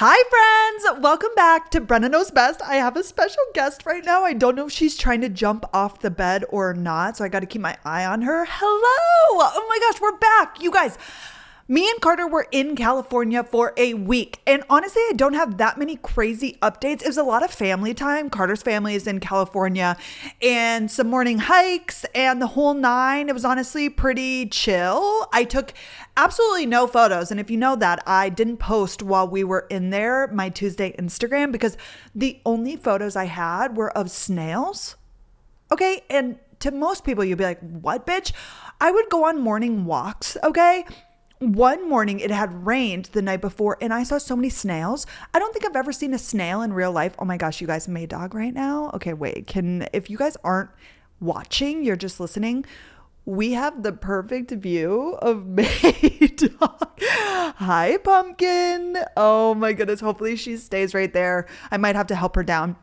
Hi friends, welcome back to Brenna Knows Best. I have a special guest right now. I don't know if she's trying to jump off the bed or not, so I got to keep my eye on her. Hello! Oh my gosh, we're back. You guys, me and Carter were in California for a week, and honestly, I don't have that many crazy updates. It was a lot of family time. Carter's family is in California, and some morning hikes and the whole nine. It was honestly pretty chill. I took absolutely no photos, and if you know that, I didn't post while we were in there, my Tuesday Instagram, because the only photos I had were of snails. Okay, and to most people, you'd be like, what, bitch? I would go on morning walks, okay? One morning it had rained the night before and I saw so many snails. I don't think I've ever seen a snail in real life. Oh my gosh, you guys, Maydog right now? Okay, wait, if you guys aren't watching, you're just listening, we have the perfect view of Maydog. Hi, Pumpkin. Oh my goodness, hopefully she stays right there. I might have to help her down.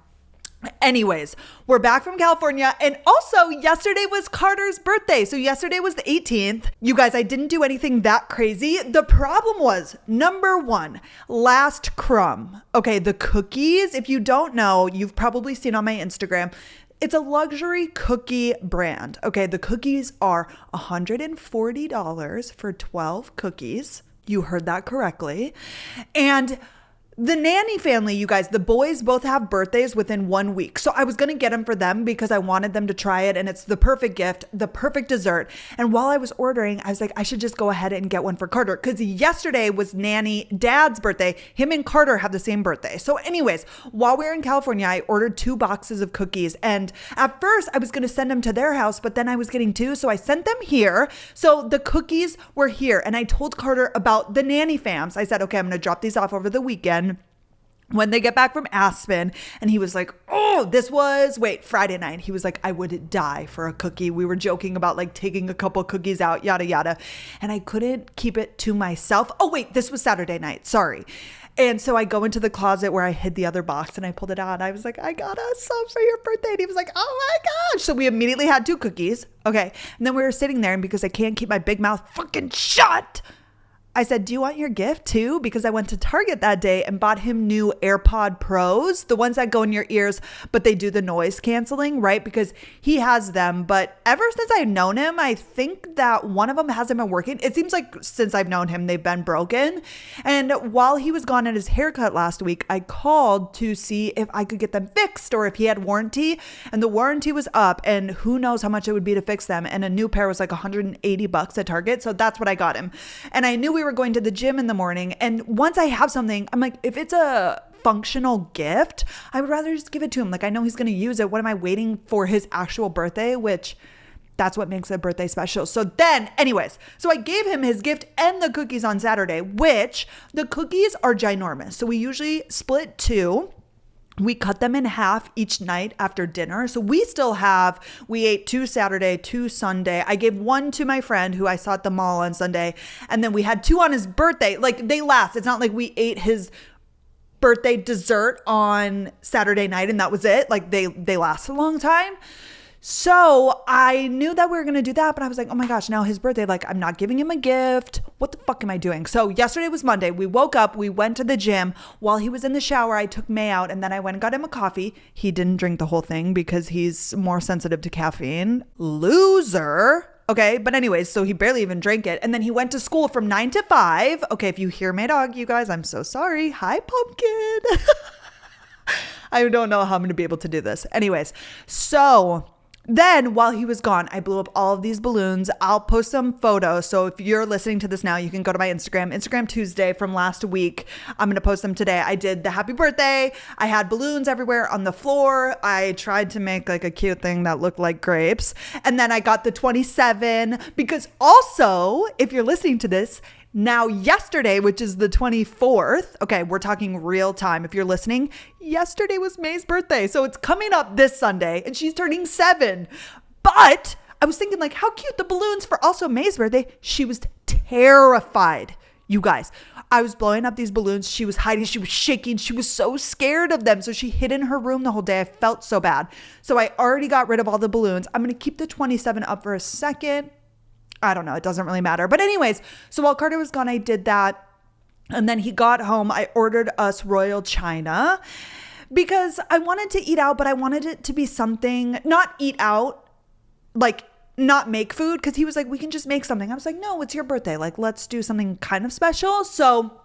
Anyways, we're back from California, and also yesterday was Carter's birthday. So yesterday was the 18th. You guys, I didn't do anything that crazy. The problem was, number one, last crumb. Okay, the cookies, if you don't know, you've probably seen on my Instagram. It's a luxury cookie brand. Okay, the cookies are $140 for 12 cookies. You heard that correctly. And the nanny family, you guys, the boys both have birthdays within 1 week. So I was going to get them for them because I wanted them to try it. And it's the perfect gift, the perfect dessert. And while I was ordering, I was like, I should just go ahead and get one for Carter. Because yesterday was nanny dad's birthday. Him and Carter have the same birthday. So anyways, while we were in California, I ordered 2 boxes of cookies. And at first I was going to send them to their house, but then I was getting 2. So I sent them here. So the cookies were here. And I told Carter about the nanny fams. I said, okay, I'm going to drop these off over the weekend when they get back from Aspen. And he was like, oh, this was, Friday night. He was like, I would die for a cookie. We were joking about like taking a couple cookies out, yada, yada. And I couldn't keep it to myself. Oh, wait, this was Saturday night. Sorry. And so I go into the closet where I hid the other box and I pulled it out. And I was like, I got us some for your birthday. And he was like, oh my gosh. So we immediately had 2 cookies. Okay. And then we were sitting there, and because I can't keep my big mouth fucking shut, I said, do you want your gift too? Because I went to Target that day and bought him new AirPod Pros, the ones that go in your ears, but they do the noise canceling, right? Because he has them. But ever since I've known him, I think that one of them hasn't been working. It seems like since I've known him, they've been broken. And while he was gone at his haircut last week, I called to see if I could get them fixed or if he had warranty. And the warranty was up, and who knows how much it would be to fix them. And a new pair was like $180 at Target. So that's what I got him. And I knew we were going to the gym in the morning. And once I have something, I'm like, if it's a functional gift, I would rather just give it to him. Like, I know he's going to use it. What am I waiting for his actual birthday? Which that's what makes a birthday special. So then anyways, so I gave him his gift and the cookies on Saturday, which the cookies are ginormous. So we usually split 2. We cut them in half each night after dinner. So we ate 2 Saturday, 2 Sunday. I gave 1 to my friend who I saw at the mall on Sunday. And then we had 2 on his birthday. Like, they last. It's not like we ate his birthday dessert on Saturday night and that was it. Like, they last a long time. So I knew that we were going to do that, but I was like, oh my gosh, now his birthday, like, I'm not giving him a gift. What the fuck am I doing? So yesterday was Monday. We woke up, we went to the gym. While he was in the shower, I took May out, and then I went and got him a coffee. He didn't drink the whole thing because he's more sensitive to caffeine. Loser. Okay. But anyways, so he barely even drank it. And then he went to school from 9 to 5. Okay. If you hear Maydog, you guys, I'm so sorry. Hi, Pumpkin. I don't know how I'm going to be able to do this. Anyways, so then while he was gone, I blew up all of these balloons. I'll post some photos. So if you're listening to this now, you can go to my Instagram Tuesday from last week. I'm going to post them today. I did the happy birthday. I had balloons everywhere on the floor. I tried to make like a cute thing that looked like grapes. And then I got the 27 because also, if you're listening to this, now yesterday, which is the 24th, okay, we're talking real time. If you're listening, yesterday was May's birthday. So it's coming up this Sunday and she's turning 7. But I was thinking like, how cute the balloons for also May's birthday. She was terrified. You guys, I was blowing up these balloons. She was hiding. She was shaking. She was so scared of them. So she hid in her room the whole day. I felt so bad. So I already got rid of all the balloons. I'm going to keep the 27 up for a second. I don't know. It doesn't really matter. But anyways, so while Carter was gone, I did that. And then he got home. I ordered us Royal China because I wanted to eat out, but I wanted it to be something, not eat out, like not make food. Cause he was like, we can just make something. I was like, no, it's your birthday. Like, let's do something kind of special. So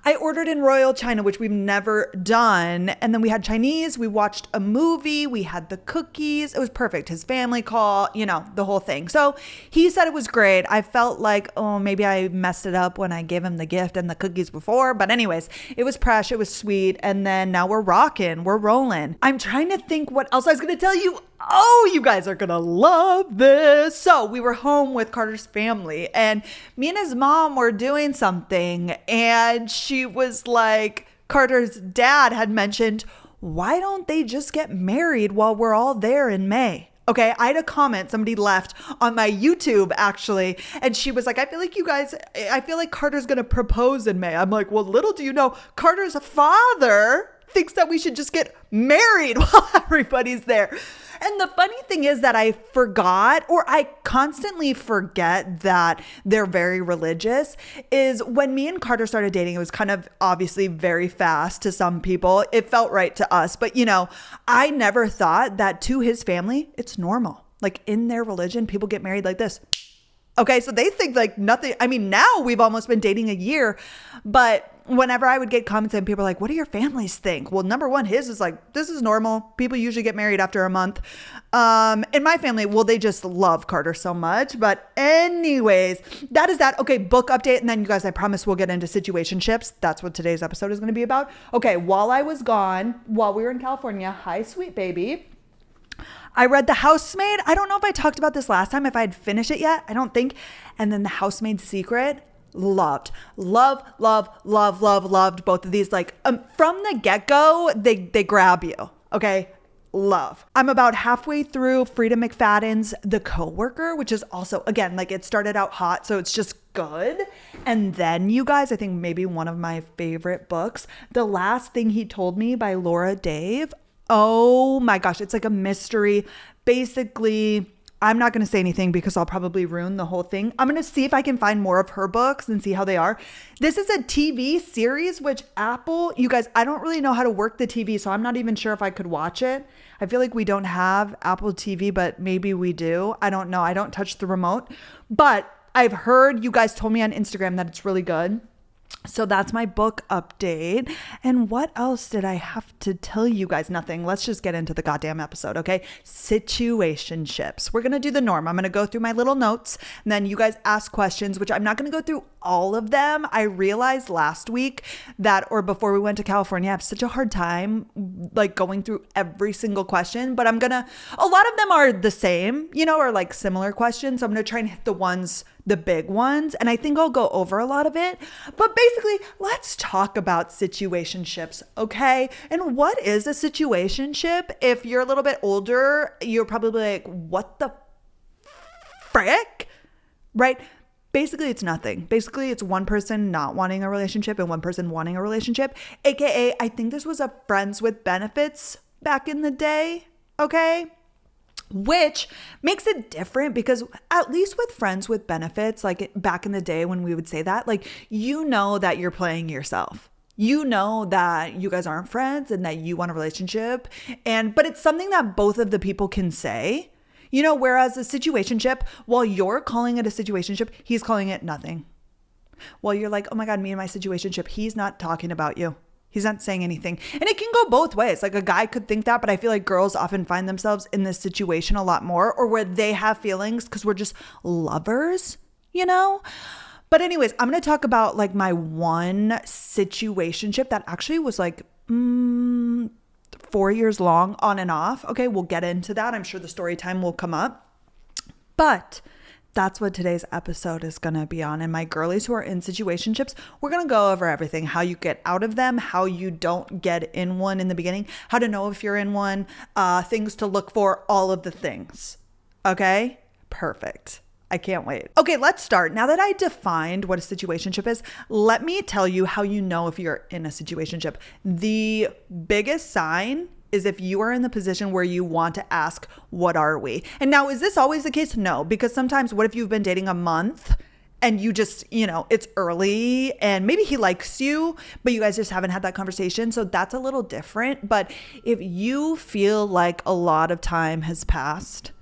I ordered in Royal China, which we've never done. And then we had Chinese, we watched a movie, we had the cookies. It was perfect. His family call, the whole thing. So he said it was great. I felt like, oh, maybe I messed it up when I gave him the gift and the cookies before. But anyways, it was fresh, it was sweet. And then now we're rocking, we're rolling. I'm trying to think what else I was going to tell you. Oh, you guys are going to love this. So we were home with Carter's family and me and his mom were doing something. And she was like, Carter's dad had mentioned, why don't they just get married while we're all there in May? Okay, I had a comment somebody left on my YouTube actually, and she was like, I feel like Carter's gonna propose in May. I'm like, well, little do you know, Carter's father thinks that we should just get married while everybody's there. And the funny thing is that I forgot, or I constantly forget that they're very religious, is when me and Carter started dating, it was kind of obviously very fast to some people. It felt right to us. But, I never thought that to his family, it's normal. Like in their religion, people get married like this. Okay, so they think like nothing. I mean, now we've almost been dating a year, but whenever I would get comments and people are like, what do your families think? Well, number one, his is like, this is normal. People usually get married after a month. In my family, well, they just love Carter so much. But anyways, that is that. Okay, book update. And then you guys, I promise we'll get into situationships. That's what today's episode is going to be about. Okay, while I was gone, while we were in California, hi, sweet baby, I read The Housemaid. I don't know if I talked about this last time, if I had finished it yet. I don't think. And then The Housemaid's Secret. Loved both of these. Like from the get-go, they grab you. Okay. Love. I'm about halfway through Frida McFadden's The Coworker, which is also, again, like it started out hot, so it's just good. And then you guys, I think maybe one of my favorite books, The Last Thing He Told Me by Laura Dave. Oh my gosh. It's like a mystery. Basically, I'm not going to say anything because I'll probably ruin the whole thing. I'm going to see if I can find more of her books and see how they are. This is a TV series, which Apple, you guys, I don't really know how to work the TV, so I'm not even sure if I could watch it. I feel like we don't have Apple TV, but maybe we do. I don't know. I don't touch the remote, but I've heard, you guys told me on Instagram that it's really good. So that's my book update. And what else did I have to tell you guys? Nothing. Let's just get into the goddamn episode, okay? Situationships. We're going to do the norm. I'm going to go through my little notes and then you guys ask questions, which I'm not going to go through all of them. I realized last week that, or before we went to California, I have such a hard time like going through every single question, but a lot of them are the same, or like similar questions. So I'm going to try and hit the big ones. And I think I'll go over a lot of it. But basically, let's talk about situationships, okay? And what is a situationship? If you're a little bit older, you're probably like, what the frick? Right? Basically, it's nothing. Basically, it's one person not wanting a relationship and one person wanting a relationship. AKA, I think this was a friends with benefits back in the day, okay? Which makes it different because at least with friends with benefits, like back in the day when we would say that, like, that you're playing yourself. That you guys aren't friends and that you want a relationship. But it's something that both of the people can say, whereas a situationship, while you're calling it a situationship, he's calling it nothing. While you're like, oh my God, me and my situationship, he's not talking about you. He's not saying anything. And it can go both ways. Like a guy could think that, but I feel like girls often find themselves in this situation a lot more, or where they have feelings because we're just lovers, But anyways, I'm going to talk about like my one situationship that actually was like 4 years long on and off. Okay, we'll get into that. I'm sure the story time will come up. But that's what today's episode is going to be on. And my girlies who are in situationships, we're going to go over everything, how you get out of them, how you don't get in one in the beginning, how to know if you're in one, things to look for, all of the things. Okay? Perfect. I can't wait. Okay, let's start. Now that I defined what a situationship is, let me tell you how you know if you're in a situationship. The biggest sign is if you are in the position where you want to ask, what are we? And now, is this always the case? No, because sometimes what if you've been dating a month and you just, it's early and maybe he likes you, but you guys just haven't had that conversation. So that's a little different. But if you feel like a lot of time has passed,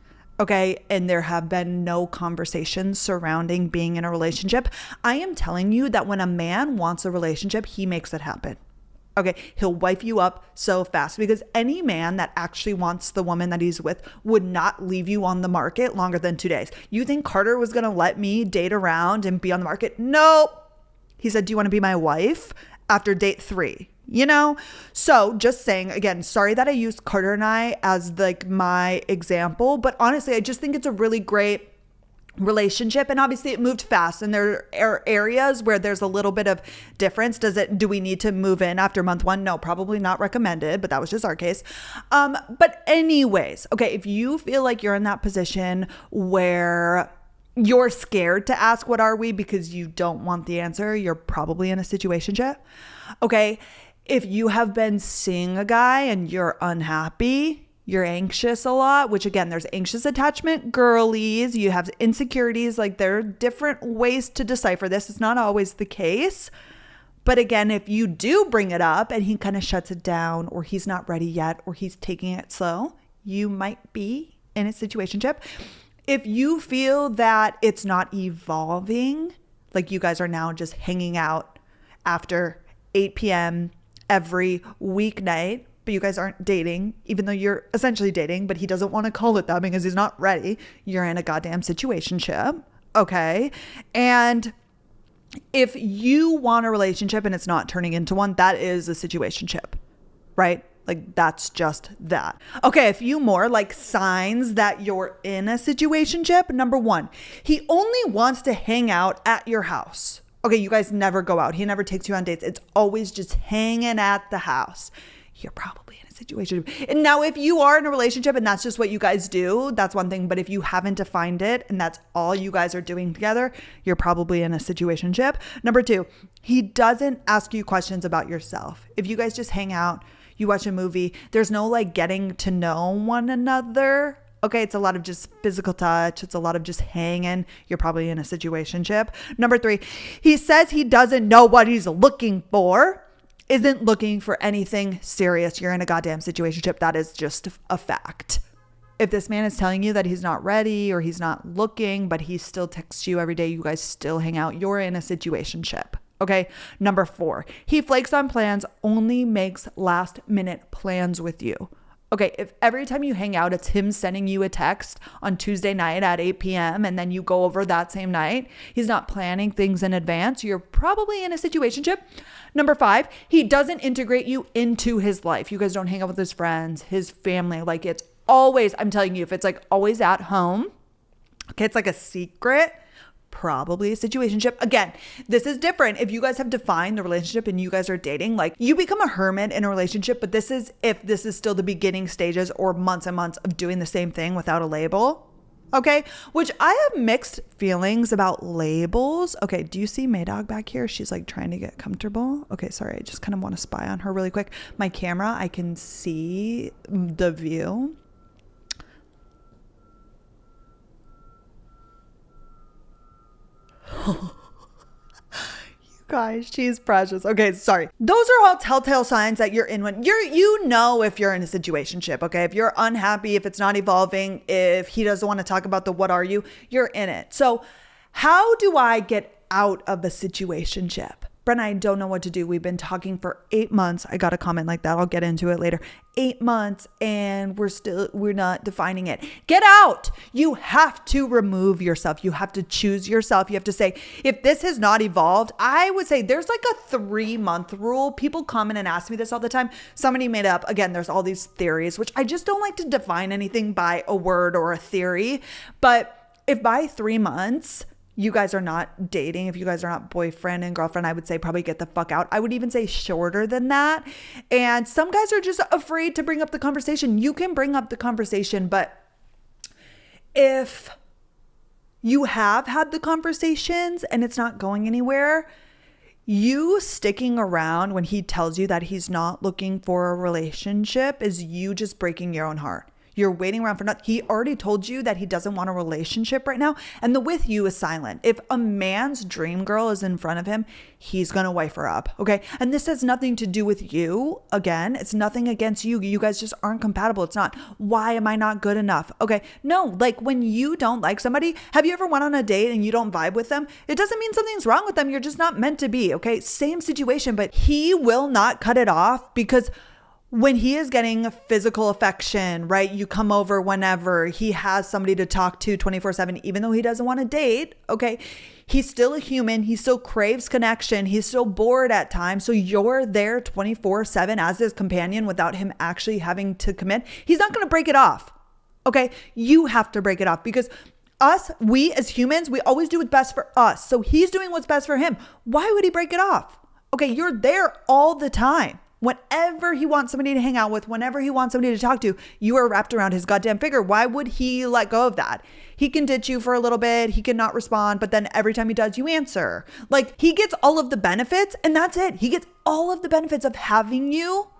okay, and there have been no conversations surrounding being in a relationship, I am telling you that when a man wants a relationship, he makes it happen. Okay, he'll wipe you up so fast, because any man that actually wants the woman that he's with would not leave you on the market longer than 2 days. You think Carter was going to let me date around and be on the market? Nope. He said, do you want to be my wife after date 3? So just saying, again, sorry that I used Carter and I as like my example, but honestly, I just think it's a really great relationship. And obviously it moved fast, and there are areas where there's a little bit of difference. Do we need to move in after month 1? No, probably not recommended, but that was just our case. But anyways, okay, if you feel like you're in that position where you're scared to ask what are we because you don't want the answer, you're probably in a situationship. Okay, if you have been seeing a guy and you're unhappy, you're anxious a lot, which again, there's anxious attachment girlies, you have insecurities, like there are different ways to decipher this. It's not always the case. But again, if you do bring it up and he kind of shuts it down, or he's not ready yet, or he's taking it slow, you might be in a situationship. If you feel that it's not evolving, like you guys are now just hanging out after 8 p.m. every weeknight, but you guys aren't dating, even though you're essentially dating, but he doesn't want to call it that because he's not ready, you're in a goddamn situationship, okay? And if you want a relationship and it's not turning into one, that is a situationship, right? Like that's just that. Okay, a few more like signs that you're in a situationship. Number 1, he only wants to hang out at your house. Okay, you guys never go out. He never takes you on dates. It's always just hanging at the house. You're probably in a situation. And now if you are in a relationship and that's just what you guys do, that's one thing. But if you haven't defined it and that's all you guys are doing together, you're probably in a situationship. Number 2, he doesn't ask you questions about yourself. If you guys just hang out, you watch a movie, there's no like getting to know one another. Okay, it's a lot of just physical touch. It's a lot of just hanging. You're probably in a situationship. Number 3, he says he doesn't know what he's looking for. Isn't looking for anything serious. You're in a goddamn situationship. That is just a fact. If this man is telling you that he's not ready or he's not looking, but he still texts you every day, you guys still hang out, you're in a situationship. Okay. Number 4, he flakes on plans, only makes last minute plans with you. Okay, if every time you hang out, it's him sending you a text on Tuesday night at 8 p.m. and then you go over that same night, he's not planning things in advance, you're probably in a situationship. Number 5, he doesn't integrate you into his life. You guys don't hang out with his friends, his family. Like it's always, I'm telling you, if it's like always at home, okay, it's like a secret, probably a situationship. Again, this is different. If you guys have defined the relationship and you guys are dating, like you become a hermit in a relationship, but this is if this is still the beginning stages or months and months of doing the same thing without a label. Okay, which I have mixed feelings about labels. Okay, do you see Maydog back here? She's like trying to get comfortable. Okay, sorry, I just kind of want to spy on her really quick. My camera, I can see the view. Gosh, she's precious. Okay, sorry. Those are all telltale signs that you're in one. You know if you're in a situationship, okay? If you're unhappy, if it's not evolving, if he doesn't want to talk about the what are you, you're in it. So how do I get out of a situationship? Brenna, I don't know what to do. We've been talking for 8 months. I got a comment like that. I'll get into it later. 8 months and we're not defining it. Get out. You have to remove yourself. You have to choose yourself. You have to say, if this has not evolved, I would say there's like a 3-month rule. People comment and ask me this all the time. Somebody made up, again, there's all these theories, which I just don't like to define anything by a word or a theory. But if by 3 months, you guys are not dating, if you guys are not boyfriend and girlfriend, I would say probably get the fuck out. I would even say shorter than that. And some guys are just afraid to bring up the conversation. You can bring up the conversation, but if you have had the conversations and it's not going anywhere, you sticking around when he tells you that he's not looking for a relationship is you just breaking your own heart. You're waiting around for nothing. He already told you that he doesn't want a relationship right now. And the with you is silent. If a man's dream girl is in front of him, he's going to wife her up. Okay. And this has nothing to do with you. Again, it's nothing against you. You guys just aren't compatible. It's not, why am I not good enough? Okay. No, like when you don't like somebody, have you ever went on a date and you don't vibe with them? It doesn't mean something's wrong with them. You're just not meant to be. Okay. Same situation, but he will not cut it off because when he is getting physical affection, right? You come over whenever he has somebody to talk to 24/7, even though he doesn't want to date. Okay. He's still a human. He still craves connection. He's still bored at times. So you're there 24/7 as his companion without him actually having to commit. He's not going to break it off. Okay. You have to break it off because we as humans, we always do what's best for us. So he's doing what's best for him. Why would he break it off? Okay. You're there all the time. Whenever he wants somebody to hang out with, whenever he wants somebody to talk to, you are wrapped around his goddamn figure. Why would he let go of that? He can ditch you for a little bit. He can not respond, but then every time he does, you answer. Like he gets all of the benefits and that's it. He gets all of the benefits of having you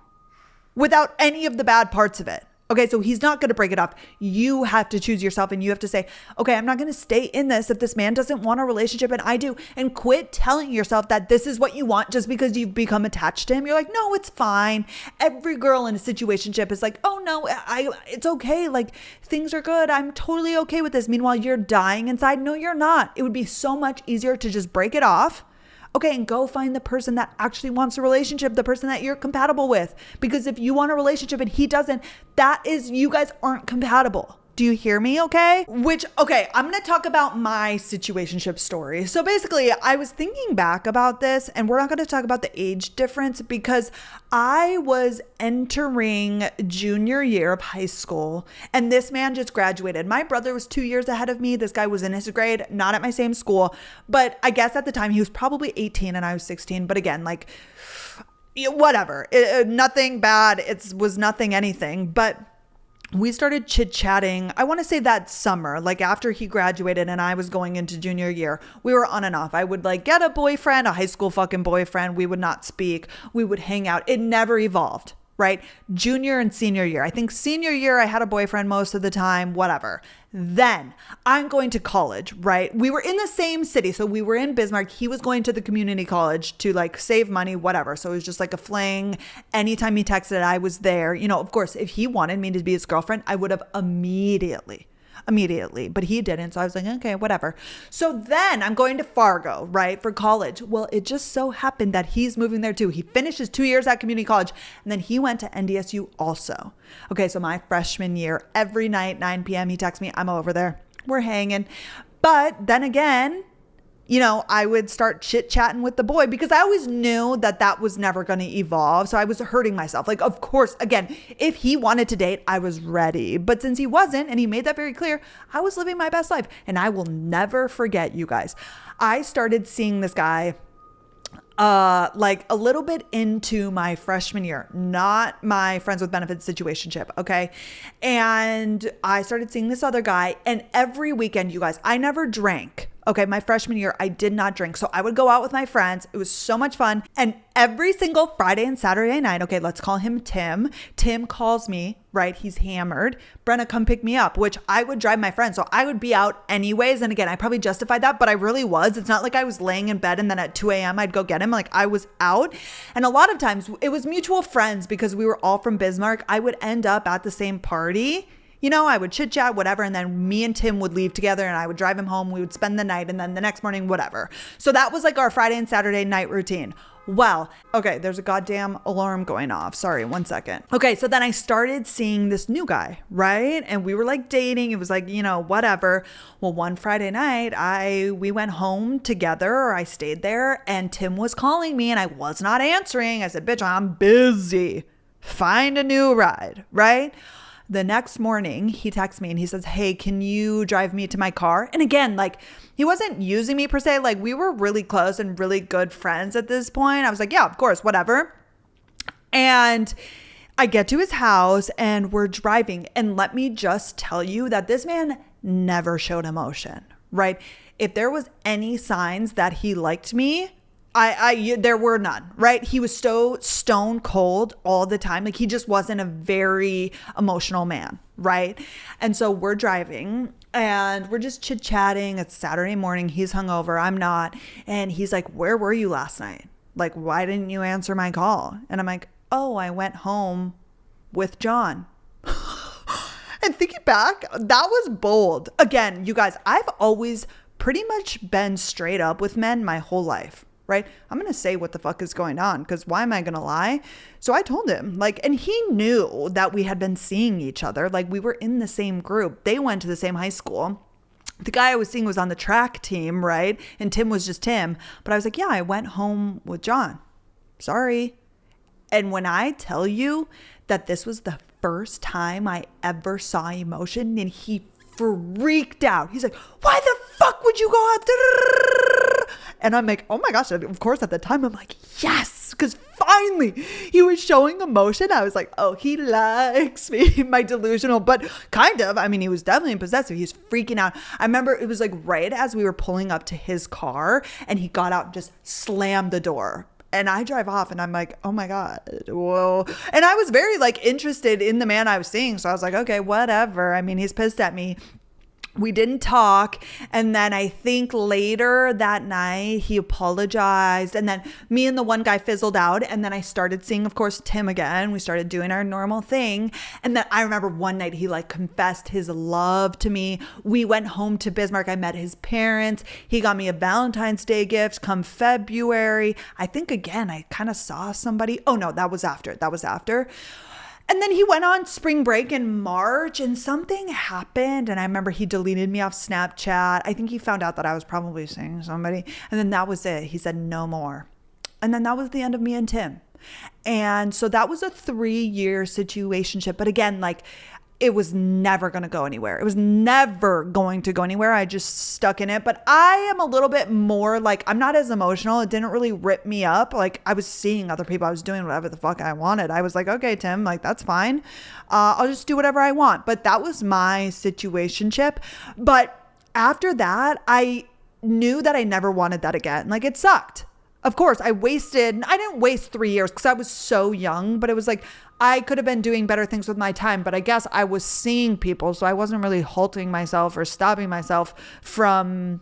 without any of the bad parts of it. Okay, so he's not going to break it off. You have to choose yourself and you have to say, okay, I'm not going to stay in this if this man doesn't want a relationship and I do. And quit telling yourself that this is what you want just because you've become attached to him. You're like, no, it's fine. Every girl in a situationship is like, oh no, it's okay. Like things are good. I'm totally okay with this. Meanwhile, you're dying inside. No, you're not. It would be so much easier to just break it off. Okay, and go find the person that actually wants a relationship, the person that you're compatible with. Because if you want a relationship and he doesn't, that is, you guys aren't compatible. Do you hear me? Okay. I'm going to talk about my situationship story. So basically I was thinking back about this and we're not going to talk about the age difference because I was entering junior year of high school and this man just graduated. My brother was 2 years ahead of me. This guy was in his grade, not at my same school, but I guess at the time he was probably 18 and I was 16. But again, like whatever, nothing bad. It was nothing, anything, but we started chit-chatting, I want to say that summer, like after he graduated and I was going into junior year, we were on and off. I would like get a boyfriend, a high school fucking boyfriend. We would not speak. We would hang out. It never evolved, right? Junior and senior year. I think senior year, I had a boyfriend most of the time, whatever. Then I'm going to college, right? We were in the same city. So we were in Bismarck. He was going to the community college to like save money, whatever. So it was just like a fling. Anytime he texted, I was there. You know, of course, if he wanted me to be his girlfriend, I would have immediately, but he didn't. So I was like, okay, whatever. So then I'm going to Fargo, right, for college. Well, it just so happened that he's moving there too. He finished his 2 years at community college and then he went to NDSU also. Okay. So my freshman year, every night, 9 p.m. he texts me, I'm over there. We're hanging. But then again, you know, I would start chit chatting with the boy because I always knew that that was never going to evolve. So I was hurting myself. Like, of course, again, if he wanted to date, I was ready. But since he wasn't, and he made that very clear, I was living my best life. And I will never forget, you guys. I started seeing this guy like a little bit into my freshman year, not my friends with benefits situationship. Okay. And I started seeing this other guy and every weekend, you guys, I never drank. Okay. My freshman year, I did not drink. So I would go out with my friends. It was so much fun. And every single Friday and Saturday night, okay, let's call him Tim. Tim calls me, right? He's hammered. Brenna, come pick me up, which I would drive my friends. So I would be out anyways. And again, I probably justified that, but I really was. It's not like I was laying in bed and then at 2 a.m. I'd go get him. Like I was out. And a lot of times it was mutual friends because we were all from Bismarck. I would end up at the same party. You know, I would chit chat, whatever. And then me and Tim would leave together and I would drive him home. We would spend the night and then the next morning, whatever. So that was like our Friday and Saturday night routine. Well, okay, there's a goddamn alarm going off. Sorry, 1 second. Okay, so then I started seeing this new guy, right? And we were like dating. It was like, you know, whatever. Well, one Friday night, we went home together or I stayed there and Tim was calling me and I was not answering. I said, bitch, I'm busy. Find a new ride, right? The next morning, he texts me and he says, hey, can you drive me to my car? And again, like he wasn't using me per se. Like we were really close and really good friends at this point. I was like, yeah, of course, whatever. And I get to his house and we're driving. And let me just tell you that this man never showed emotion, right? If there was any signs that he liked me, There were none, right? He was so stone cold all the time. Like he just wasn't a very emotional man, right? And so we're driving and we're just chit chatting. It's Saturday morning. He's hungover. I'm not. And he's like, where were you last night? Like, why didn't you answer my call? And I'm like, oh, I went home with John. And thinking back, that was bold. Again, you guys, I've always pretty much been straight up with men my whole life, right? I'm going to say what the fuck is going on because why am I going to lie? So I told him, like, and he knew that we had been seeing each other. Like we were in the same group. They went to the same high school. The guy I was seeing was on the track team, right? And Tim was just Tim. But I was like, yeah, I went home with John. Sorry. And when I tell you that this was the first time I ever saw emotion and he freaked out. He's like, why the fuck would you go out? And I'm like, oh my gosh. Of course, at the time, I'm like, yes, because finally he was showing emotion. I was like, oh, he likes me, my delusional, but kind of. I mean, he was definitely possessive. He's freaking out. I remember it was like right as we were pulling up to his car and he got out and just slammed the door. And I drive off and I'm like, oh my God, whoa. And I was very like interested in the man I was seeing. So I was like, okay, whatever. I mean, he's pissed at me. We didn't talk. And then I think later that night he apologized. And then me and the one guy fizzled out. And then I started seeing, of course, Tim again. We started doing our normal thing. And then I remember one night he like confessed his love to me. We went home to Bismarck. I met his parents. He got me a Valentine's Day gift come February. I think again, I kind of saw somebody. Oh no, that was after. And then he went on spring break in March and something happened. And I remember he deleted me off Snapchat. I think he found out that I was probably seeing somebody. And then that was it. He said no more. And then that was the end of me and Tim. And so that was a 3-year situationship. But again, like it was never going to go anywhere. It was never going to go anywhere. I just stuck in it. But I am a little bit more like, I'm not as emotional. It didn't really rip me up. Like I was seeing other people. I was doing whatever the fuck I wanted. I was like, okay, Tim, like that's fine. I'll just do whatever I want. But that was my situationship. But after that, I knew that I never wanted that again. Like it sucked. Of course, I didn't waste 3 years because I was so young, but it was like, I could have been doing better things with my time, but I guess I was seeing people. So I wasn't really halting myself or stopping myself from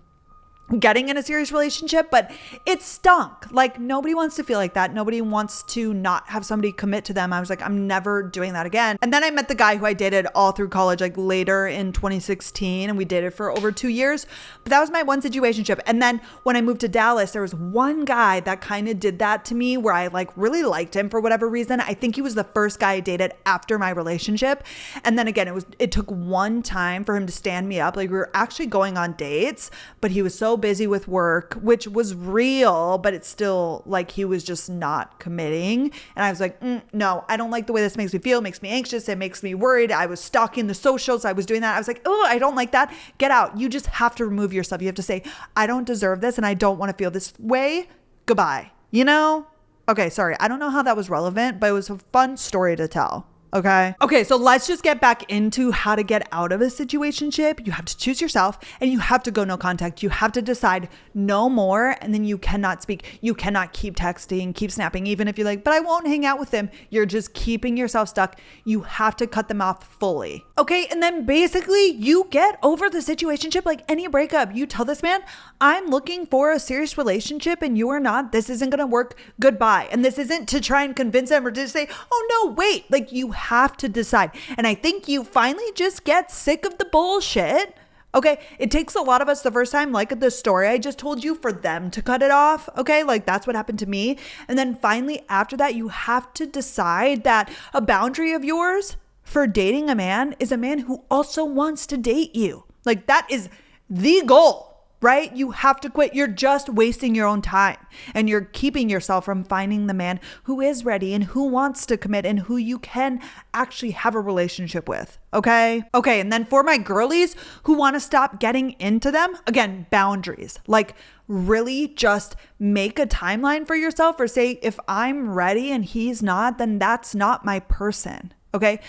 getting in a serious relationship, but it stunk. Like nobody wants to feel like that. Nobody wants to not have somebody commit to them. I was like, I'm never doing that again. And then I met the guy who I dated all through college, like later in 2016, and we dated for over 2 years. But that was my one situationship. And then when I moved to Dallas, there was one guy that kind of did that to me where I like really liked him for whatever reason. I think he was the first guy I dated after my relationship. And then again, it took one time for him to stand me up. Like we were actually going on dates, but he was so busy with work, which was real, but it's still like he was just not committing. And I was like, no, I don't like the way this makes me feel. It makes me anxious. It makes me worried. I was stalking the socials. I was doing that. I was like, oh, I don't like that. Get out. You just have to remove yourself. You have to say, I don't deserve this and I don't want to feel this way. Goodbye. You know? Okay, sorry. I don't know how that was relevant, but it was a fun story to tell. Okay, so let's just get back into how to get out of a situationship. You have to choose yourself and you have to go no contact. You have to decide no more, and then you cannot speak. You cannot keep texting, keep snapping, even if you're like, but I won't hang out with them. You're just keeping yourself stuck. You have to cut them off fully. Okay, and then basically you get over the situationship like any breakup. You tell this man, I'm looking for a serious relationship and you are not. This isn't gonna work. Goodbye. And this isn't to try and convince them or to say, oh no, wait. Like you have to decide. And I think you finally just get sick of the bullshit. Okay, it takes a lot of us the first time, like the story I just told you, for them to cut it off. Okay, like that's what happened to me. And then finally after that, you have to decide that a boundary of yours for dating a man is a man who also wants to date you. Like that is the goal. Right? You have to quit. You're just wasting your own time and you're keeping yourself from finding the man who is ready and who wants to commit and who you can actually have a relationship with. Okay. And then for my girlies who want to stop getting into them, again, boundaries. Like really just make a timeline for yourself or say, if I'm ready and he's not, then that's not my person. Okay.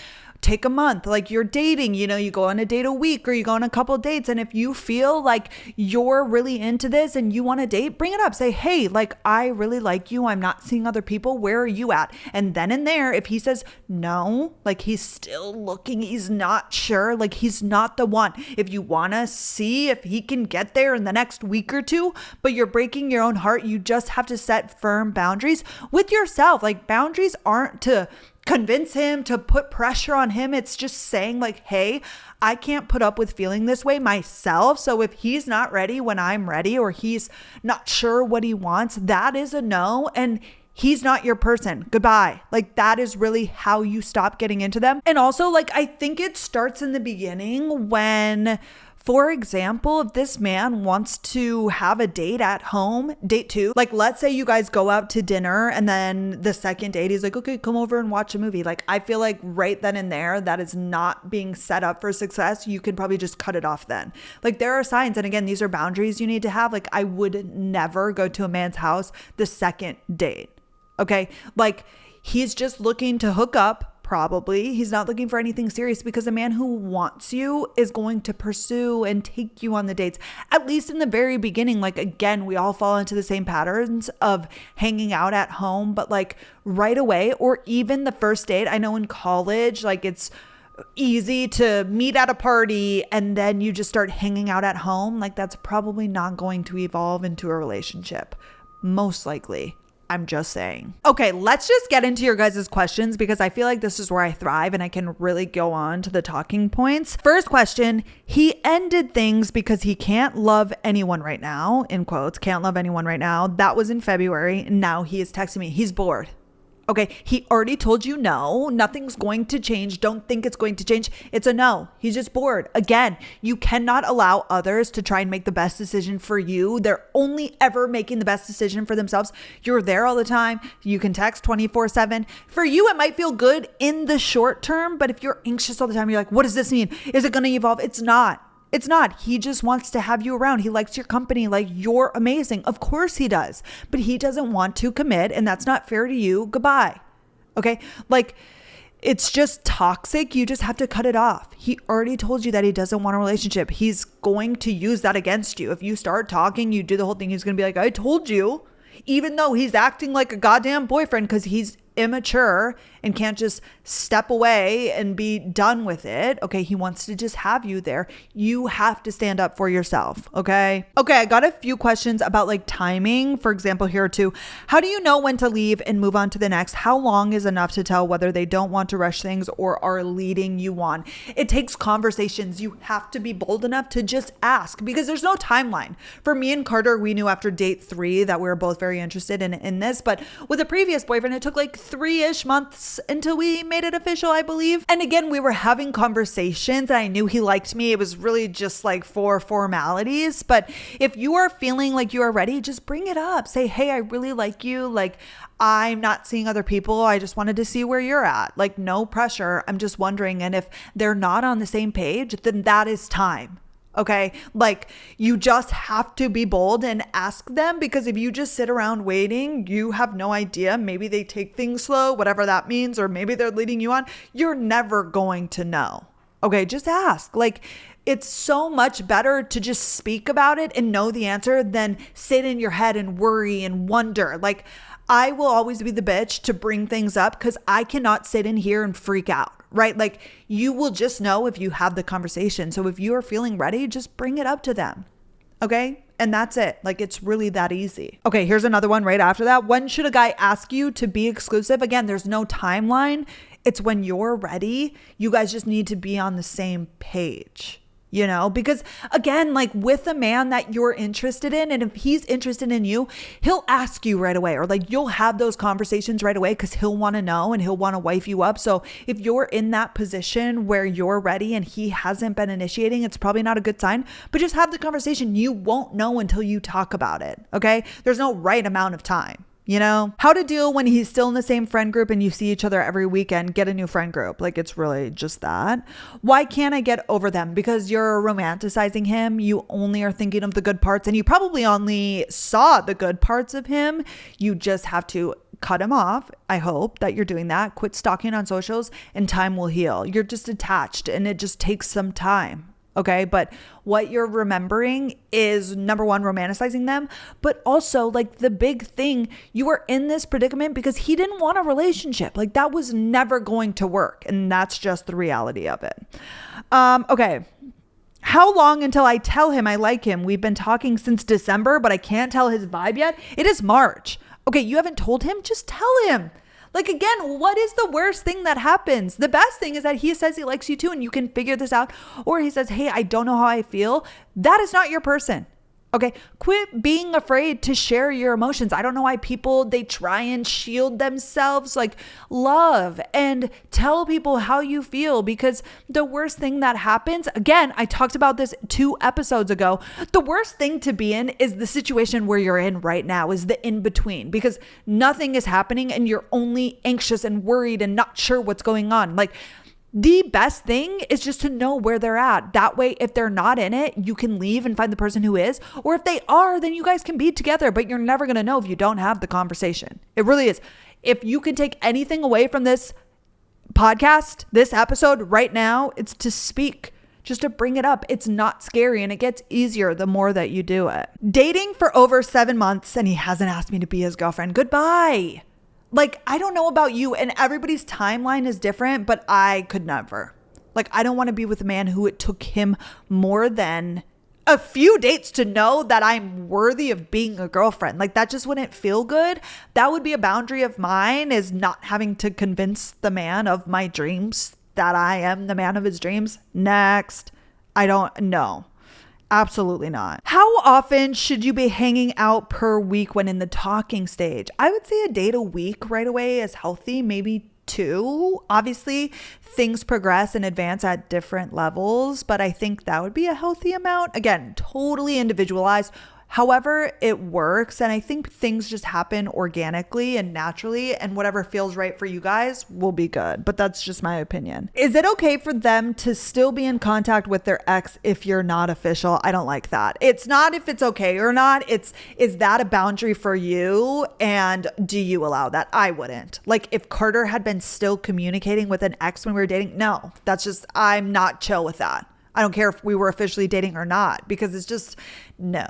take a month, like you're dating, you go on a date a week or you go on a couple dates. And if you feel like you're really into this and you want to date, bring it up. Say, hey, like, I really like you. I'm not seeing other people. Where are you at? And then in there, if he says no, like he's still looking, he's not sure, like he's not the one. If you want to see if he can get there in the next week or two, but you're breaking your own heart, you just have to set firm boundaries with yourself. Like, boundaries aren't to convince him, to put pressure on him. It's just saying like, hey, I can't put up with feeling this way myself. So if he's not ready when I'm ready, or he's not sure what he wants, that is a no. And he's not your person. Goodbye. Like, that is really how you stop getting into them. And also, like, I think it starts in the beginning when, for example, if this man wants to have a date at home, date 2, like let's say you guys go out to dinner and then the second date, he's like, okay, come over and watch a movie. Like, I feel like right then and there, that is not being set up for success. You can probably just cut it off then. Like, there are signs. And again, these are boundaries you need to have. Like, I would never go to a man's house the second date. Okay. Like, he's just looking to hook up. Probably. He's not looking for anything serious, because a man who wants you is going to pursue and take you on the dates, at least in the very beginning. Like, again, we all fall into the same patterns of hanging out at home, but like right away, or even the first date. I know in college, like, it's easy to meet at a party and then you just start hanging out at home. Like, that's probably not going to evolve into a relationship, most likely. I'm just saying. Okay, let's just get into your guys' questions, because I feel like this is where I thrive and I can really go on to the talking points. First question, he ended things because he can't love anyone right now, in quotes, can't love anyone right now. That was in February. Now he is texting me. He's bored. Okay, he already told you no, nothing's going to change. Don't think it's going to change. It's a no. He's just bored. Again, you cannot allow others to try and make the best decision for you. They're only ever making the best decision for themselves. You're there all the time. You can text 24/7. For you, it might feel good in the short term, but if you're anxious all the time, you're like, what does this mean? Is it going to evolve? It's not. It's not. He just wants to have you around. He likes your company. Like, you're amazing. Of course he does. But he doesn't want to commit, and that's not fair to you. Goodbye. Okay? Like, it's just toxic. You just have to cut it off. He already told you that he doesn't want a relationship. He's going to use that against you. If you start talking, you do the whole thing, he's going to be like, I told you. Even though he's acting like a goddamn boyfriend because he's immature and can't just step away and be done with it. Okay, he wants to just have you there. You have to stand up for yourself. Okay, I got a few questions about like timing. For example, here are 2. How do you know when to leave and move on to the next? How long is enough to tell whether they don't want to rush things or are leading you on? It takes conversations. You have to be bold enough to just ask, because there's no timeline. For me and Carter, we knew after date 3 that we were both very interested in this, but with a previous boyfriend, it took like 3-ish months until we made it official, I believe. And again, we were having conversations and I knew he liked me. It was really just like for formalities. But if you are feeling like you are ready, just bring it up. Say, hey, I really like you. Like, I'm not seeing other people. I just wanted to see where you're at. Like, no pressure. I'm just wondering. And if they're not on the same page, then that is time. Okay. Like, you just have to be bold and ask them, because if you just sit around waiting, you have no idea. Maybe they take things slow, whatever that means, or maybe they're leading you on. You're never going to know. Okay. Just ask. Like, it's so much better to just speak about it and know the answer than sit in your head and worry and wonder. Like, I will always be the bitch to bring things up because I cannot sit in here and freak out, right? Like, you will just know if you have the conversation. So if you are feeling ready, just bring it up to them. Okay. And that's it. Like, it's really that easy. Okay. Here's another one right after that. When should a guy ask you to be exclusive? Again, there's no timeline. It's when you're ready. You guys just need to be on the same page. You know, because again, like with a man that you're interested in, and if he's interested in you, he'll ask you right away, or like you'll have those conversations right away because he'll want to know and he'll want to wife you up. So if you're in that position where you're ready and he hasn't been initiating, it's probably not a good sign, but just have the conversation. You won't know until you talk about it. Okay. There's no right amount of time. You know, how to deal when he's still in the same friend group and you see each other every weekend. Get a new friend group. Like, it's really just that. Why can't I get over them? Because you're romanticizing him. You only are thinking of the good parts, and you probably only saw the good parts of him. You just have to cut him off. I hope that you're doing that. Quit stalking on socials and time will heal. You're just attached and it just takes some time. Okay. But what you're remembering is, number one, romanticizing them, but also like the big thing, you were in this predicament because he didn't want a relationship. Like that was never going to work. And that's just the reality of it. Okay. How long until I tell him I like him? We've been talking since December, but I can't tell his vibe yet. It is March. Okay. You haven't told him? Just tell him. Like, again, what is the worst thing that happens? The best thing is that he says he likes you too and you can figure this out. Or he says, hey, I don't know how I feel. That is not your person. Okay, quit being afraid to share your emotions. I don't know why people, they try and shield themselves. Like, love and tell people how you feel, because the worst thing that happens, again, I talked about this 2 episodes ago. The worst thing to be in is the situation where you're in right now, is the in between, because nothing is happening and you're only anxious and worried and not sure what's going on. Like, the best thing is just to know where they're at. That way, if they're not in it, you can leave and find the person who is. Or if they are, then you guys can be together, but you're never going to know if you don't have the conversation. It really is. If you can take anything away from this podcast, this episode right now, it's to speak, just to bring it up. It's not scary and it gets easier the more that you do it. Dating for over 7 months and he hasn't asked me to be his girlfriend. Goodbye. Like, I don't know about you, and everybody's timeline is different, but I could never. Like, I don't want to be with a man who it took him more than a few dates to know that I'm worthy of being a girlfriend. Like, that just wouldn't feel good. That would be a boundary of mine, is not having to convince the man of my dreams that I am the man of his dreams. Next. I don't know. Absolutely not. How often should you be hanging out per week when in the talking stage? I would say a date a week right away is healthy, maybe 2. Obviously, things progress and advance at different levels, but I think that would be a healthy amount. Again, totally individualized. However it works, and I think things just happen organically and naturally, and whatever feels right for you guys will be good. But that's just my opinion. Is it okay for them to still be in contact with their ex if you're not official? I don't like that. It's not if it's okay or not. Is that a boundary for you? And do you allow that? I wouldn't. Like, if Carter had been still communicating with an ex when we were dating, no, that's just, I'm not chill with that. I don't care if we were officially dating or not, because it's just, no.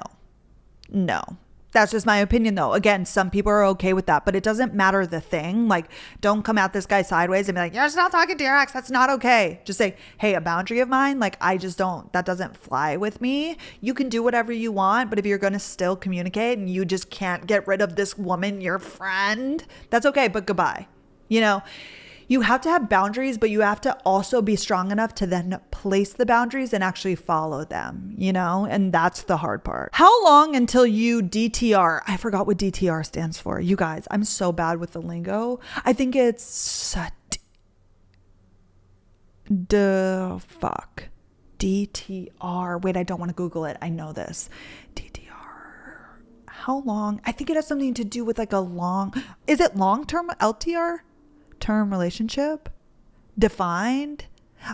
That's just my opinion though. Again, some people are okay with that, but it doesn't matter the thing. Like, don't come at this guy sideways and be like, you're just not talking to your ex. That's not okay. Just say, hey, a boundary of mine, like, that doesn't fly with me. You can do whatever you want, but if you're going to still communicate and you just can't get rid of this woman, your friend, that's okay, but goodbye. You know, you have to have boundaries, but you have to also be strong enough to then place the boundaries and actually follow them, you know? And that's the hard part. How long until you DTR? I forgot what DTR stands for. You guys, I'm so bad with the lingo. I think it's DTR. Wait, I don't want to Google it. I know this. DTR. How long? I think it has something to do with like is it long-term LTR? Term relationship? Defined?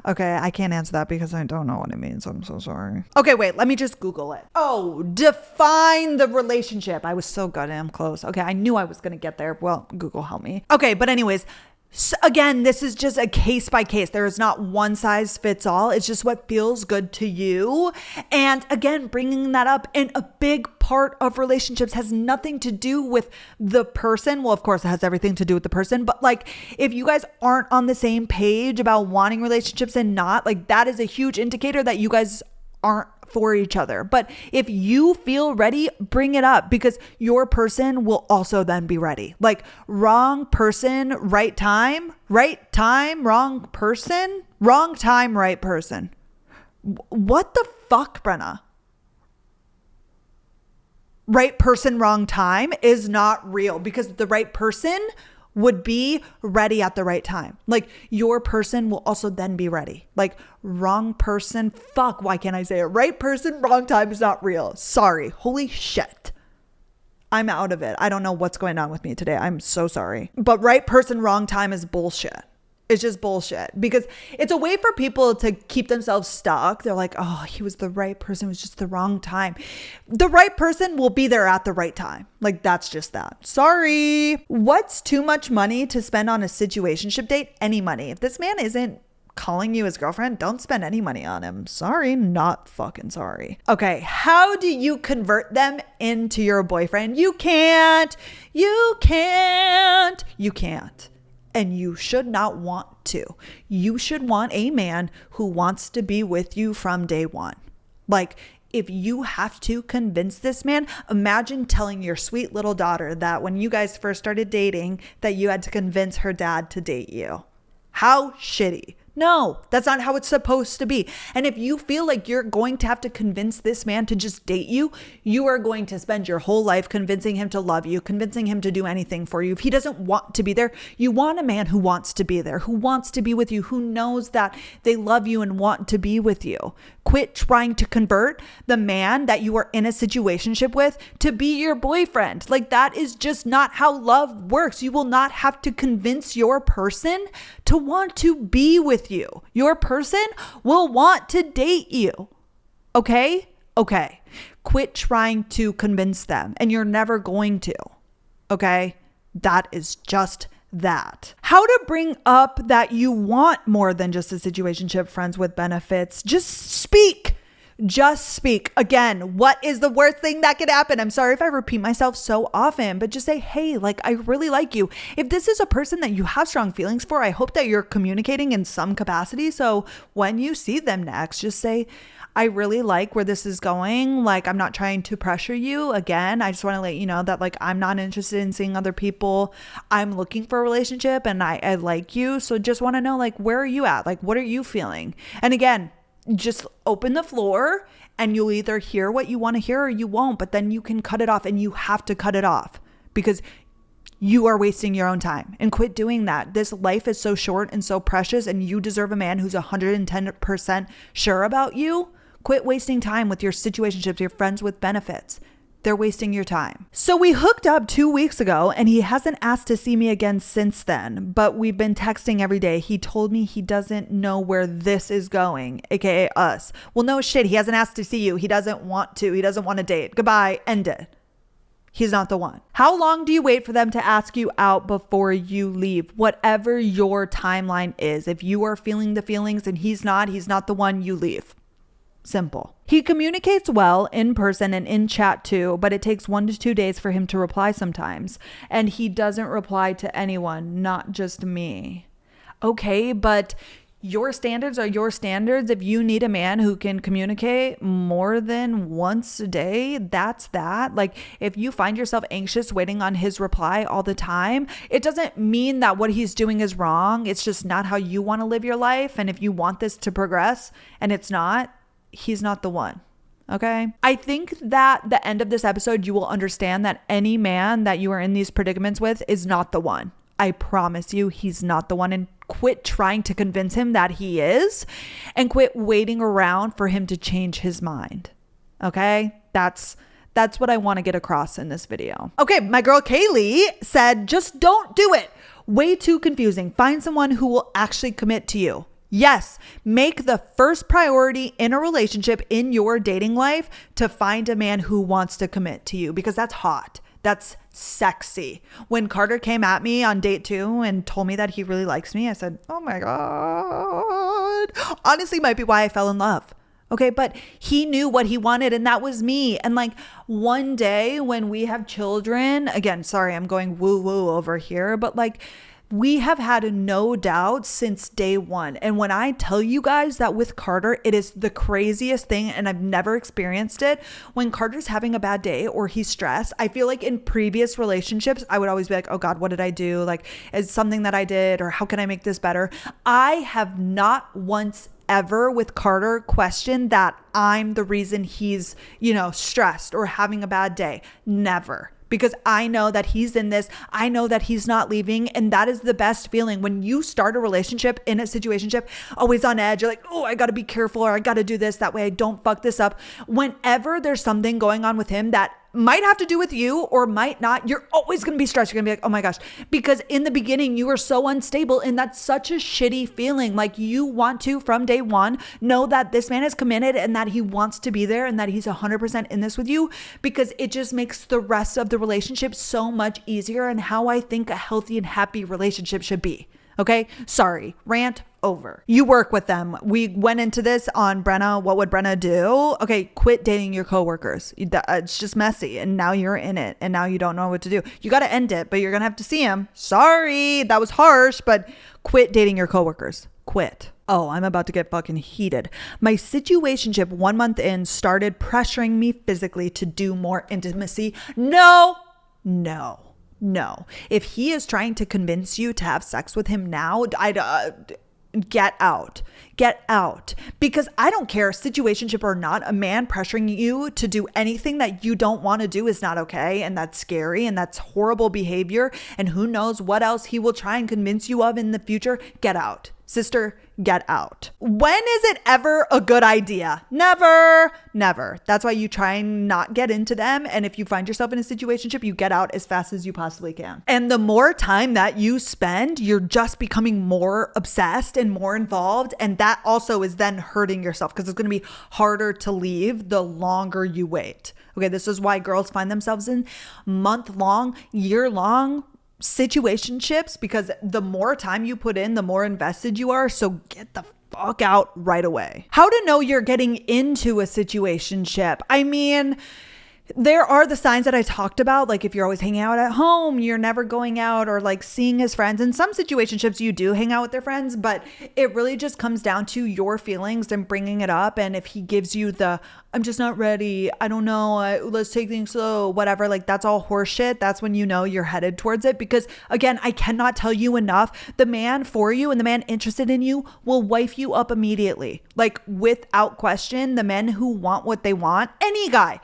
Okay, I can't answer that because I don't know what it means. I'm so sorry. Okay, wait, let me just Google it. Oh, define the relationship. I was so goddamn close. Okay, I knew I was going to get there. Well, Google help me. Okay, but anyways, so again, this is just a case by case. There is not one size fits all. It's just what feels good to you. And again, bringing that up, and a big part of relationships has nothing to do with the person. Well, of course, it has everything to do with the person. But like, if you guys aren't on the same page about wanting relationships and not, like, that is a huge indicator that you guys aren't for each other. But if you feel ready, bring it up, because your person will also then be ready. Like, wrong person, right time, wrong person, wrong time, right person. What the fuck, Brenna? Right person, wrong time is not real, because the right person would be ready at the right time. Like, your person will also then be ready. Like, wrong person, fuck, why can't I say it? Right person, wrong time is not real. Sorry. Holy shit. I'm out of it. I don't know what's going on with me today. I'm so sorry. But right person, wrong time is bullshit. It's just bullshit because it's a way for people to keep themselves stuck. They're like, oh, he was the right person. It was just the wrong time. The right person will be there at the right time. Like, that's just that. Sorry. What's too much money to spend on a situationship date? Any money. If this man isn't calling you his girlfriend, don't spend any money on him. Sorry, not fucking sorry. Okay, how do you convert them into your boyfriend? You can't. And you should not want to. You should want a man who wants to be with you from day one. Like, if you have to convince this man, imagine telling your sweet little daughter that when you guys first started dating, that you had to convince her dad to date you. How shitty. No, that's not how it's supposed to be. And if you feel like you're going to have to convince this man to just date you, you are going to spend your whole life convincing him to love you, convincing him to do anything for you. If he doesn't want to be there, you want a man who wants to be there, who wants to be with you, who knows that they love you and want to be with you. Quit trying to convert the man that you are in a situationship with to be your boyfriend. Like, that is just not how love works. You will not have to convince your person to want to be with you. Your person will want to date you. Okay? Okay. Quit trying to convince them, and you're never going to. Okay? That is just that. How to bring up that you want more than just a situationship, friends with benefits. Just speak. Just speak. Again, what is the worst thing that could happen? I'm sorry if I repeat myself so often, but just say, hey, like, I really like you. If this is a person that you have strong feelings for, I hope that you're communicating in some capacity. So when you see them next, just say, I really like where this is going. Like, I'm not trying to pressure you. Again, I just want to let you know that, like, I'm not interested in seeing other people. I'm looking for a relationship and I like you. So just want to know, like, where are you at? Like, what are you feeling? And again, just open the floor and you'll either hear what you want to hear or you won't, but then you can cut it off, and you have to cut it off because you are wasting your own time, and quit doing that. This life is so short and so precious, and you deserve a man who's 110% sure about you. Quit wasting time with your situationships, your friends with benefits. They're wasting your time. So we hooked up 2 weeks ago, and he hasn't asked to see me again since then, but we've been texting every day. He told me he doesn't know where this is going, aka us. Well, no shit. He hasn't asked to see you. He doesn't want to. He doesn't want to date. Goodbye. End it. He's not the one. How long do you wait for them to ask you out before you leave? Whatever your timeline is. If you are feeling the feelings and he's not the one, you leave. Simple. He communicates well in person and in chat too, but it takes 1 to 2 days for him to reply sometimes. And he doesn't reply to anyone, not just me. Okay, but your standards are your standards. If you need a man who can communicate more than once a day, that's that. Like, if you find yourself anxious waiting on his reply all the time, it doesn't mean that what he's doing is wrong. It's just not how you want to live your life. And if you want this to progress and it's not, he's not the one. Okay. I think that the end of this episode, you will understand that any man that you are in these predicaments with is not the one. I promise you, he's not the one. And quit trying to convince him that he is, and quit waiting around for him to change his mind. Okay. That's what I want to get across in this video. Okay. My girl Kaylee said, just don't do it. Way too confusing. Find someone who will actually commit to you. Yes, make the first priority in a relationship in your dating life to find a man who wants to commit to you, because that's hot. That's sexy. When Carter came at me on date 2 and told me that he really likes me, I said, oh my God. Honestly, might be why I fell in love. Okay, but he knew what he wanted, and that was me. And like, one day when we have children, again, sorry, I'm going woo woo over here, but like, we have had no doubt since day one. And when I tell you guys that with Carter, it is the craziest thing, and I've never experienced it. When Carter's having a bad day or he's stressed, I feel like in previous relationships, I would always be like, oh God, what did I do? Like, is something that I did, or how can I make this better? I have not once ever with Carter questioned that I'm the reason he's, stressed or having a bad day. Never. Because I know that he's in this. I know that he's not leaving. And that is the best feeling. When you start a relationship in a situationship, always on edge, you're like, oh, I got to be careful, or I got to do this. That way I don't fuck this up. Whenever there's something going on with him that might have to do with you or might not. You're always going to be stressed. You're going to be like, oh my gosh, because in the beginning you were so unstable and that's such a shitty feeling. Like you want to, from day one, know that this man is committed and that he wants to be there and that he's 100% in this with you, because it just makes the rest of the relationship so much easier and how I think a healthy and happy relationship should be. Okay, sorry, rant over. You work with them. We went into this on Brenna. What would Brenna do? Okay, quit dating your coworkers. It's just messy. And now you're in it. And now you don't know what to do. You got to end it, but you're going to have to see him. Sorry, that was harsh, but quit dating your coworkers. Quit. Oh, I'm about to get fucking heated. My situationship 1 month in started pressuring me physically to do more intimacy. No. If he is trying to convince you to have sex with him now, get out. Because I don't care, situationship or not, a man pressuring you to do anything that you don't want to do is not okay. And that's scary and that's horrible behavior. And who knows what else he will try and convince you of in the future. Get out. Sister, get out. When is it ever a good idea? Never. That's why you try and not get into them. And if you find yourself in a situationship, you get out as fast as you possibly can. And the more time that you spend, you're just becoming more obsessed and more involved. And that also is then hurting yourself because it's going to be harder to leave the longer you wait. Okay, this is why girls find themselves in month-long, year-long situationships, because the more time you put in, the more invested you are. So get the fuck out right away. How to know you're getting into a situationship? I mean, there are the signs that I talked about, like if you're always hanging out at home, you're never going out or like seeing his friends. In some situationships, you do hang out with their friends, but it really just comes down to your feelings and bringing it up. And if he gives you the, I'm just not ready, I don't know, let's take things slow, whatever, like that's all horseshit. That's when you know you're headed towards it. Because again, I cannot tell you enough, the man for you and the man interested in you will wife you up immediately. Like without question, the men who want what they want, any guy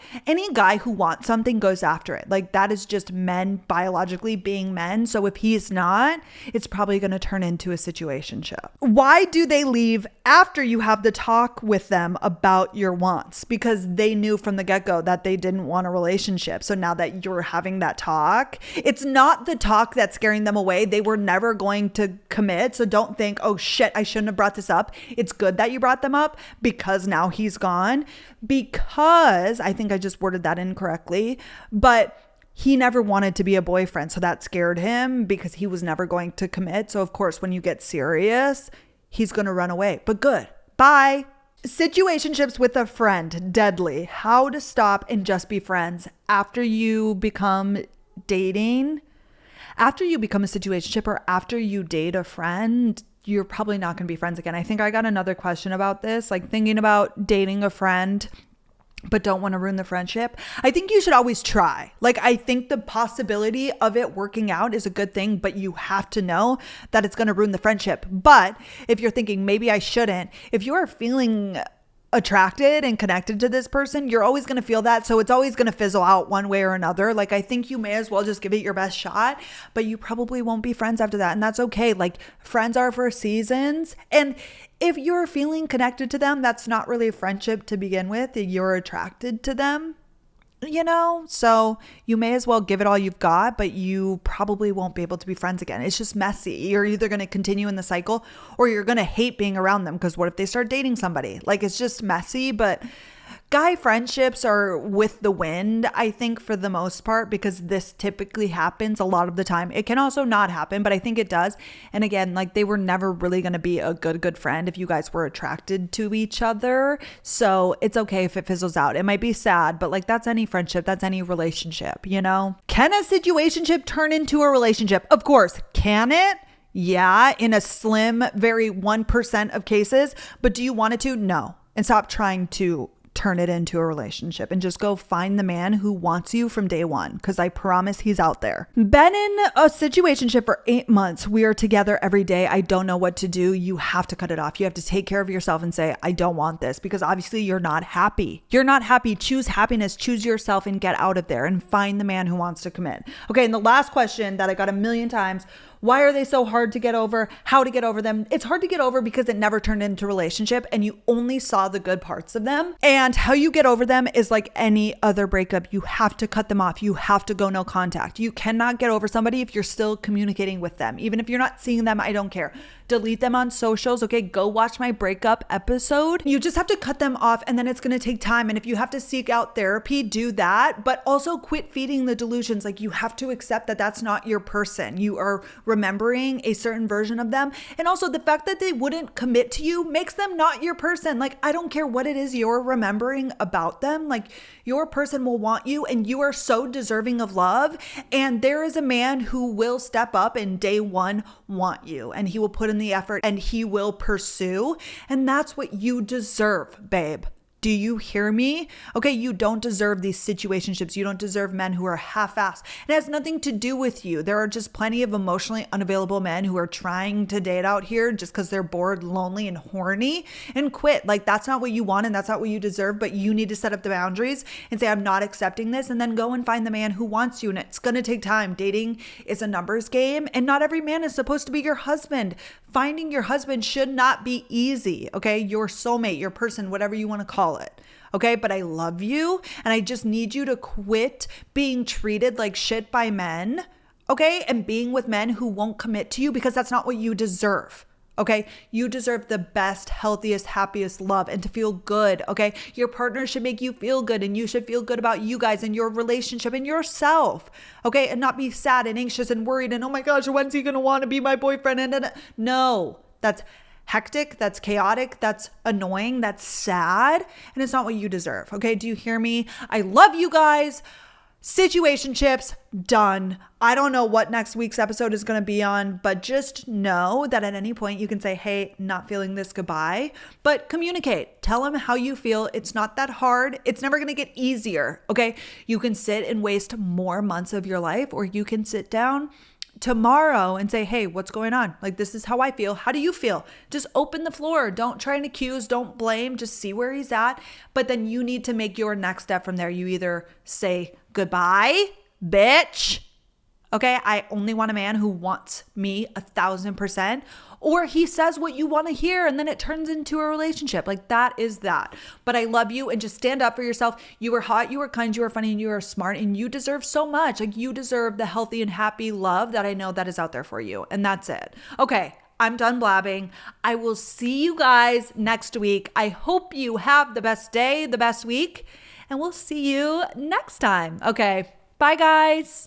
who wants something goes after it. Like that is just men biologically being men. So if he's not, it's probably going to turn into a situationship. Why do they leave after you have the talk with them about your wants? Because they knew from the get-go that they didn't want a relationship. So now that you're having that talk, it's not the talk that's scaring them away. They were never going to commit. So don't think, oh shit, I shouldn't have brought this up. It's good that you brought them up because now he's gone. Because I think I just worded that incorrectly, but he never wanted to be a boyfriend. So that scared him because he was never going to commit. So of course, when you get serious, he's going to run away. But good. Bye. Situationships with a friend, deadly. How to stop and just be friends after you become dating. After you become a situationship or after you date a friend, you're probably not going to be friends again. I think I got another question about this, like thinking about dating a friend but don't want to ruin the friendship. I think you should always try. Like, I think the possibility of it working out is a good thing, but you have to know that it's going to ruin the friendship. But if you're thinking, maybe I shouldn't, if you are feeling attracted and connected to this person, you're always going to feel that. So it's always going to fizzle out one way or another. Like, I think you may as well just give it your best shot, but you probably won't be friends after that. And that's okay. Like, friends are for seasons. And if you're feeling connected to them, that's not really a friendship to begin with. You're attracted to them, you know? So you may as well give it all you've got, but you probably won't be able to be friends again. It's just messy. You're either going to continue in the cycle or you're going to hate being around them, because what if they start dating somebody? Like, it's just messy. But guy friendships are with the wind, I think, for the most part, because this typically happens a lot of the time. It can also not happen, but I think it does. And again, like, they were never really going to be a good friend if you guys were attracted to each other. So it's okay if it fizzles out. It might be sad, but like, that's any friendship, that's any relationship, you know? Can a situationship turn into a relationship? Of course. Can it? Yeah, in a slim, very 1% of cases. But do you want it to? No. And stop trying to turn it into a relationship and just go find the man who wants you from day one, because I promise he's out there. Been in a situationship for 8 months. We are together every day. I don't know what to do. You have to cut it off. You have to take care of yourself and say, I don't want this, because obviously you're not happy. You're not happy. Choose happiness, choose yourself, and get out of there and find the man who wants to commit. Okay, and the last question that I got a million times: Why are they so hard to get over? How to get over them? It's hard to get over because it never turned into a relationship and you only saw the good parts of them. And how you get over them is like any other breakup. You have to cut them off. You have to go no contact. You cannot get over somebody if you're still communicating with them. Even if you're not seeing them, I don't care. Delete them on socials. Okay, go watch my breakup episode. You just have to cut them off, and then it's going to take time. And if you have to seek out therapy, do that, but also quit feeding the delusions. Like, you have to accept that that's not your person. You are remembering a certain version of them. And also the fact that they wouldn't commit to you makes them not your person. Like, I don't care what it is you're remembering about them. Like, your person will want you, and you are so deserving of love. And there is a man who will step up and day one want you, and he will put in the effort and he will pursue. And that's what you deserve, babe. Do you hear me? Okay, you don't deserve these situationships. You don't deserve men who are half-assed. It has nothing to do with you. There are just plenty of emotionally unavailable men who are trying to date out here just because they're bored, lonely, and horny, and quit. Like, that's not what you want and that's not what you deserve, but you need to set up the boundaries and say, I'm not accepting this, and then go and find the man who wants you. And it's going to take time. Dating is a numbers game, and not every man is supposed to be your husband. Finding your husband should not be easy, okay? Your soulmate, your person, whatever you want to call it, okay? But I love you, and I just need you to quit being treated like shit by men, okay? And being with men who won't commit to you, because that's not what you deserve, okay? You deserve the best, healthiest, happiest love and to feel good, okay? Your partner should make you feel good, and you should feel good about you guys and your relationship and yourself, okay? And not be sad and anxious and worried and, oh my gosh, when's he gonna want to be my boyfriend? And no, that's hectic, that's chaotic, that's annoying, that's sad, and it's not what you deserve, okay? Do you hear me? I love you guys. Situationships, done. I don't know what next week's episode is going to be on, but just know that at any point you can say, hey, not feeling this, goodbye. But communicate. Tell them how you feel. It's not that hard. It's never going to get easier, okay? You can sit and waste more months of your life, or you can sit down tomorrow and say, hey, what's going on? Like, this is how I feel. How do you feel? Just open the floor. Don't try and accuse. Don't blame. Just see where he's at. But then you need to make your next step from there. You either say goodbye, bitch. Okay, I only want a man who wants me 1,000%, or he says what you want to hear and then it turns into a relationship. Like, that is that. But I love you, and just stand up for yourself. You were hot, you were kind, you were funny, and you were smart, and you deserve so much. Like, you deserve the healthy and happy love that I know that is out there for you. And that's it. Okay, I'm done blabbing. I will see you guys next week. I hope you have the best day, the best week, and we'll see you next time. Okay, bye guys.